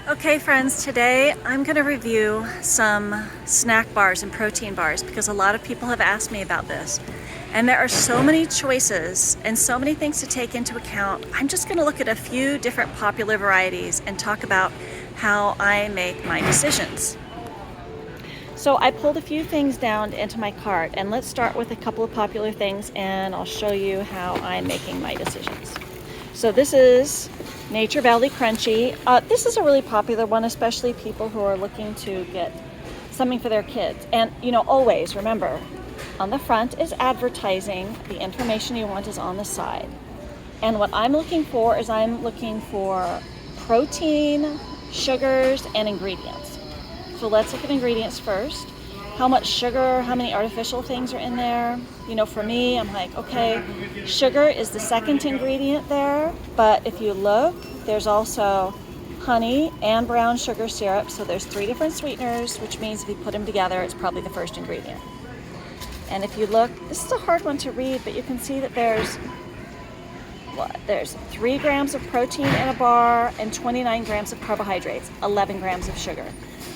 Okay friends, today I'm going to review some snack bars and protein bars because a lot of people have asked me about this. And there are so many choices and so many things to take into account. I'm just going to look at a few different popular varieties and talk about how I make my decisions. So I pulled a few things down into my cart, and let's start with a couple of popular things and I'll show you how I'm making my decisions. So this is Nature Valley Crunchy. This is a really popular one, especially people who are looking to get something for their kids. And always remember, on the front is advertising. The information you want is on the side. And what I'm looking for is I'm looking for protein, sugars, and ingredients. So let's look at ingredients first. How much sugar, how many artificial things are in there? For me, I'm like, okay, sugar is the second ingredient there, but if you look, there's also honey and brown sugar syrup. So there's 3 different sweeteners, which means if you put them together, it's probably the first ingredient. And if you look, this is a hard one to read, but you can see that there's 3 grams of protein in a bar and 29 grams of carbohydrates, 11 grams of sugar.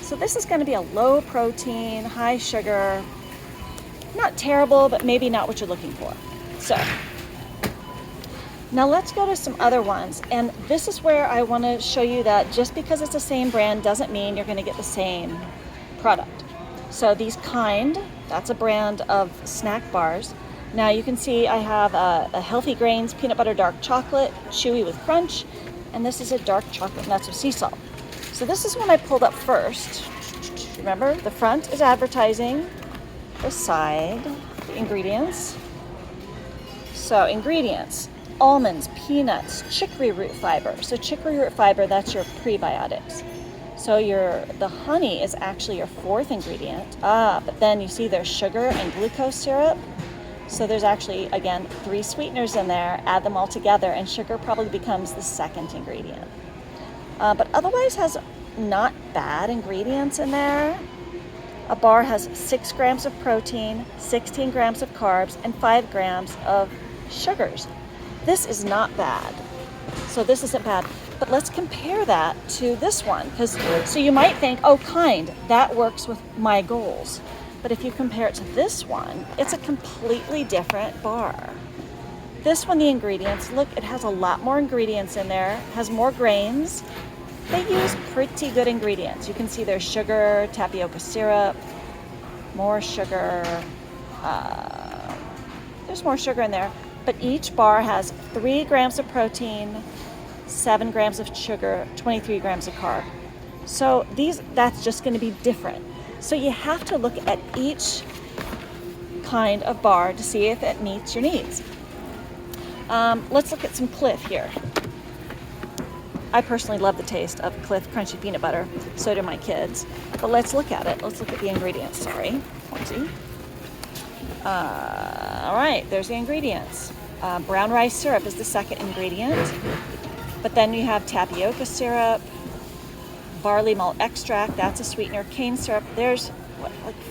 So this is going to be a low protein, high sugar, not terrible, but maybe not what you're looking for. So now let's go to some other ones. And this is where I want to show you that just because it's the same brand doesn't mean you're going to get the same product. So these Kind, that's a brand of snack bars. Now you can see I have a Healthy Grains peanut butter dark chocolate, chewy with crunch, and this is a dark chocolate nuts with sea salt. So this is one I pulled up first. Remember, the front is advertising, the side, the ingredients. So ingredients, almonds, peanuts, chicory root fiber. So chicory root fiber, that's your prebiotics. So the honey is actually your 4th ingredient. But then you see there's sugar and glucose syrup. So there's actually, again, 3 sweeteners in there. Add them all together and sugar probably becomes the 2nd ingredient. But otherwise has not bad ingredients in there. A bar has 6 grams of protein, 16 grams of carbs, and 5 grams of sugars. This is not bad. So this isn't bad. But let's compare that to this one. So you might think, oh, Kind, that works with my goals. But if you compare it to this one, it's a completely different bar. This one, the ingredients, look, it has a lot more ingredients in there, has more grains. They use pretty good ingredients. You can see there's sugar, tapioca syrup, more sugar. There's more sugar in there. But each bar has 3 grams of protein, 7 grams of sugar, 23 grams of carb. So that's just going to be different. So you have to look at each kind of bar to see if it meets your needs. Let's look at some Cliff here. I personally love the taste of Cliff Crunchy Peanut Butter. So do my kids. But let's look at it. Let's look at the ingredients. Sorry. All right, there's the ingredients. Brown rice syrup is the 2nd ingredient. But then you have tapioca syrup, barley malt extract, that's a sweetener, cane syrup. There's,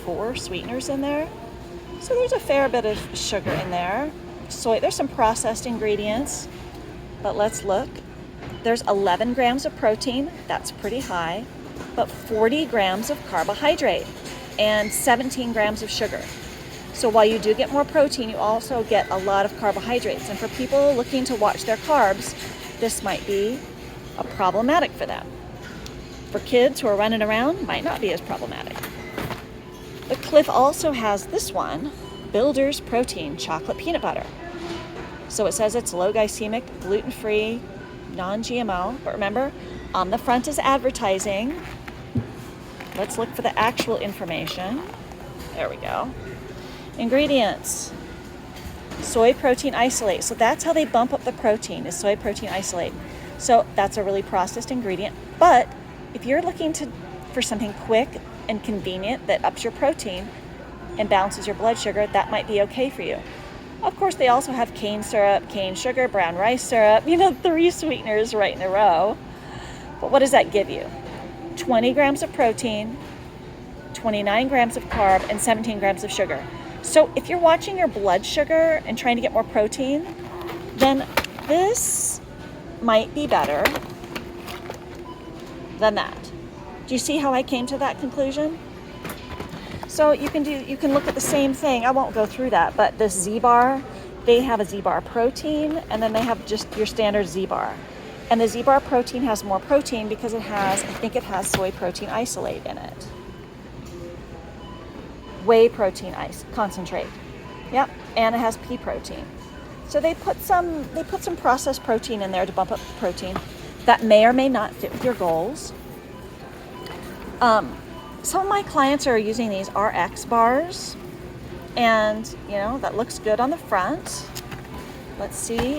4 sweeteners in there? So there's a fair bit of sugar in there. Soy, there's some processed ingredients. But let's look. There's 11 grams of protein, that's pretty high, but 40 grams of carbohydrate and 17 grams of sugar. So while you do get more protein, you also get a lot of carbohydrates. And for people looking to watch their carbs, this might be problematic for them. For kids who are running around, might not be as problematic. The Cliff also has this one, Builder's Protein Chocolate Peanut Butter. So it says it's low glycemic, gluten-free, non-GMO, but remember, on the front is advertising. Let's look for the actual information. There we go. Ingredients. Soy protein isolate. So that's how they bump up the protein, is soy protein isolate. So that's a really processed ingredient. But if you're looking for something quick and convenient that ups your protein and balances your blood sugar, that might be okay for you. Of course, they also have cane syrup, cane sugar, brown rice syrup, 3 sweeteners right in a row. But what does that give you? 20 grams of protein, 29 grams of carb, and 17 grams of sugar. So if you're watching your blood sugar and trying to get more protein, then this might be better than that. Do you see how I came to that conclusion? So you can look at the same thing. I won't go through that, but this Z-bar, they have a Z-bar protein, and then they have just your standard Z-bar. And the Z-bar protein has more protein because I think it has soy protein isolate in it. Whey protein concentrate. Yep, and it has pea protein. So they put some processed protein in there to bump up the protein. That may or may not fit with your goals. Some of my clients are using these RX bars, and that looks good on the front. Let's see.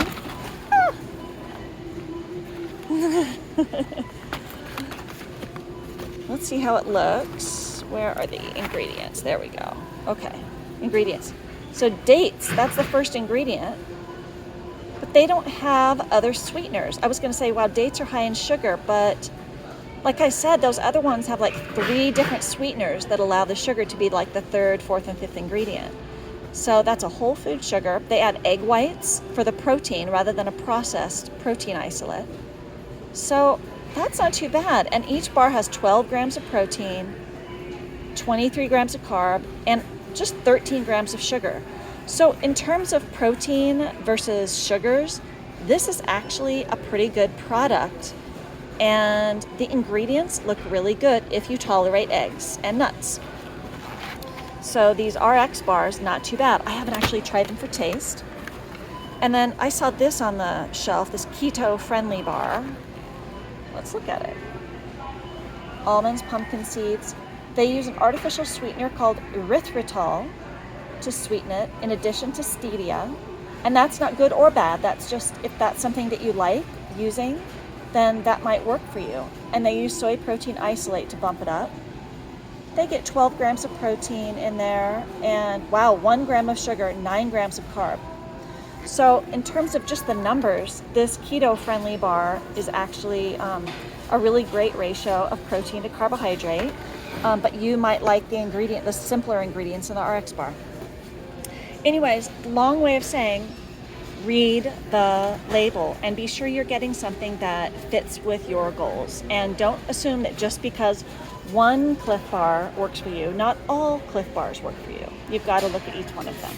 Let's see how it looks. Where are the ingredients? There we go. Okay, ingredients. So dates, that's the first ingredient, but they don't have other sweeteners. I was going to say, wow, dates are high in sugar, but like I said, those other ones have like 3 different sweeteners that allow the sugar to be like the 3rd, 4th, and 5th ingredient. So that's a whole food sugar. They add egg whites for the protein rather than a processed protein isolate. So that's not too bad. And each bar has 12 grams of protein, 23 grams of carb, and just 13 grams of sugar. So in terms of protein versus sugars, this is actually a pretty good product. And the ingredients look really good if you tolerate eggs and nuts. So these RX bars, not too bad. I haven't actually tried them for taste. And then I saw this on the shelf, this keto-friendly bar. Let's look at it. Almonds, pumpkin seeds. They use an artificial sweetener called erythritol to sweeten it, in addition to stevia. And that's not good or bad. That's just, if that's something that you like using, then that might work for you. And they use soy protein isolate to bump it up. They get 12 grams of protein in there, and wow, 1 gram of sugar, 9 grams of carb. So in terms of just the numbers, this keto-friendly bar is actually a really great ratio of protein to carbohydrate, but you might like the simpler ingredients in the RX bar. Anyways, long way of saying, read the label and be sure you're getting something that fits with your goals. And don't assume that just because one Cliff Bar works for you, not all Cliff Bars work for you. You've got to look at each one of them.